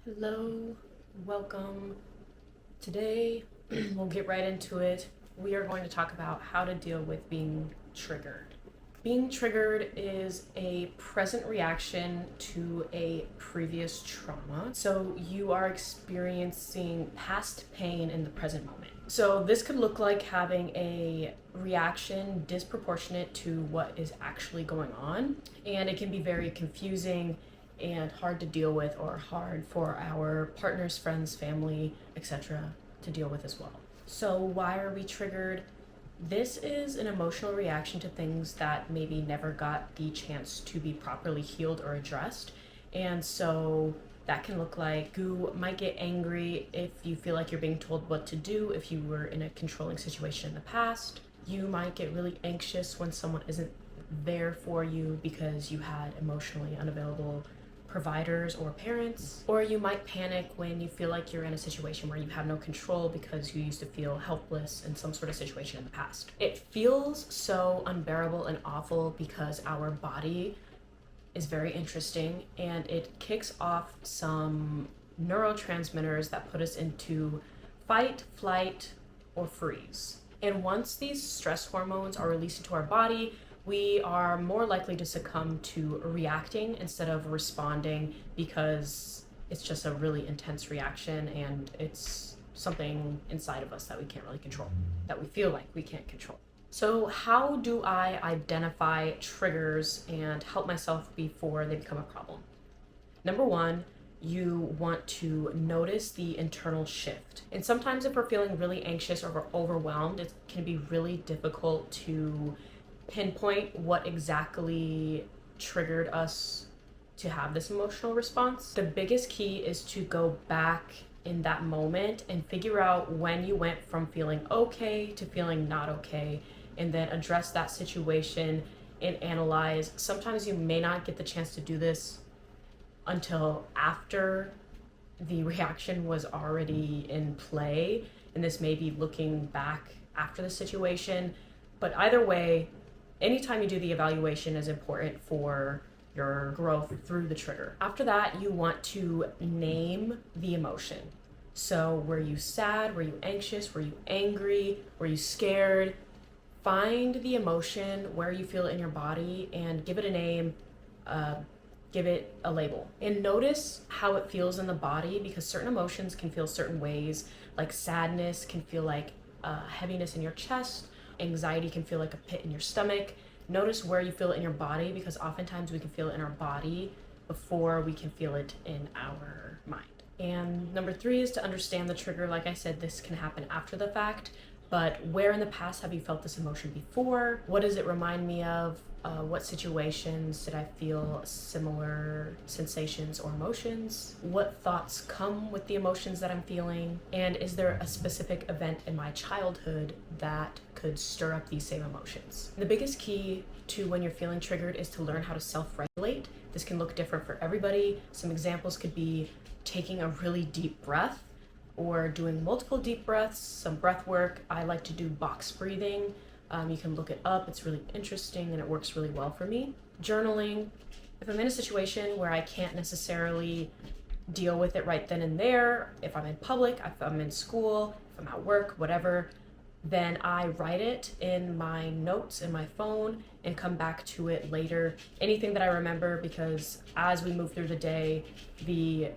Hello, welcome. Today, we'll get right into it. We are going to talk about how to deal with being triggered. Being triggered is a present reaction to a previous trauma. So you are experiencing past pain in the present moment. So this could look like having a reaction disproportionate to what is actually going on, and it can be very confusing and hard to deal with, or hard for our partners, friends, family, etc. to deal with as well. So why are we triggered? This is an emotional reaction to things that maybe never got the chance to be properly healed or addressed. And so that can look like you might get angry if you feel like you're being told what to do, if you were in a controlling situation in the past. You might get really anxious when someone isn't there for you because you had emotionally unavailable providers or parents. Or you might panic when you feel like you're in a situation where you have no control because you used to feel helpless in some sort of situation in the past. It feels so unbearable and awful because our body is very interesting, and it kicks off some neurotransmitters that put us into fight, flight, or freeze. And once these stress hormones are released into our body, we are more likely to succumb to reacting instead of responding, because it's just a really intense reaction and it's something inside of us that we can't really control, that we feel like we can't control. So how do I identify triggers and help myself before they become a problem? Number one, you want to notice the internal shift. And sometimes if we're feeling really anxious or overwhelmed, it can be really difficult to pinpoint what exactly triggered us to have this emotional response. The biggest key is to go back in that moment and figure out when you went from feeling okay to feeling not okay, and then address that situation and analyze. Sometimes you may not get the chance to do this until after the reaction was already in play, and this may be looking back after the situation. But either way, anytime you do the evaluation is important for your growth through the trigger. After that, you want to name the emotion. So were you sad? Were you anxious? Were you angry? Were you scared? Find the emotion where you feel it in your body and give it a name, give it a label. And notice how it feels in the body, because certain emotions can feel certain ways. Like sadness can feel like heaviness in your chest. Anxiety can feel like a pit in your stomach. Notice where you feel it in your body, because oftentimes we can feel it in our body before we can feel it in our mind. And number three is to understand the trigger. Like I said, this can happen after the fact, but where in the past have you felt this emotion before? What does it remind me of? What situations did I feel similar sensations or emotions? What thoughts come with the emotions that I'm feeling? And is there a specific event in my childhood that could stir up these same emotions? The biggest key to when you're feeling triggered is to learn how to self-regulate. This can look different for everybody. Some examples could be taking a really deep breath, or doing multiple deep breaths, some breath work. I like to do box breathing. You can look it up. It's really interesting and it works really well for me. Journaling. If I'm in a situation where I can't necessarily deal with it right then and there, if I'm in public, if I'm in school, if I'm at work, whatever, then I write it in my notes in my phone and come back to it later. Anything that I remember, because as we move through the day, the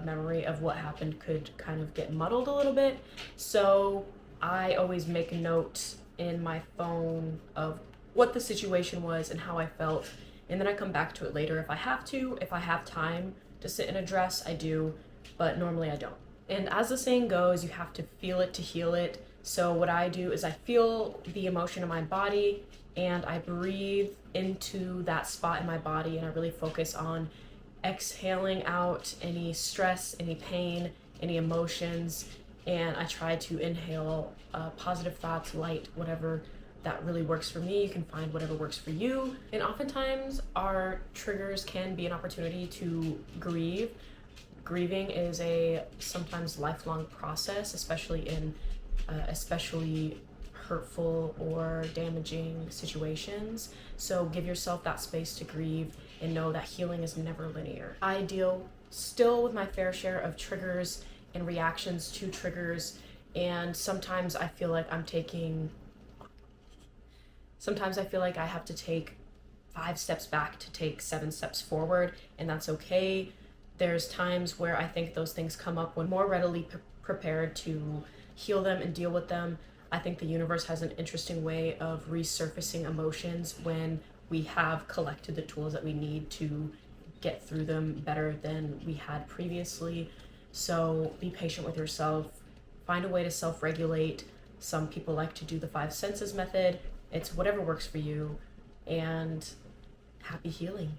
memory of what happened could kind of get muddled a little bit. So I always make a note in my phone of what the situation was and how I felt, and then I come back to it later if I have to. If I have time to sit and address, I do, but normally I don't. And as the saying goes, you have to feel it to heal it. So what I do is I feel the emotion in my body and I breathe into that spot in my body, and I really focus on exhaling out any stress, any pain, any emotions, and I try to inhale positive thoughts, light, whatever that really works for me. You can find whatever works for you. And oftentimes our triggers can be an opportunity to grieve. Grieving is a sometimes lifelong process, especially in especially hurtful or damaging situations. So give yourself that space to grieve and know that healing is never linear. I deal still with my fair share of triggers and reactions to triggers, and sometimes I feel like I have to take 5 steps back to take 7 steps forward, and that's okay. There's times where I think those things come up when more readily prepared to heal them and deal with them. I think the universe has an interesting way of resurfacing emotions when we have collected the tools that we need to get through them better than we had previously. So be patient with yourself. Find a way to self regulate. Some people like to do the 5 senses method. It's whatever works for you. And happy healing.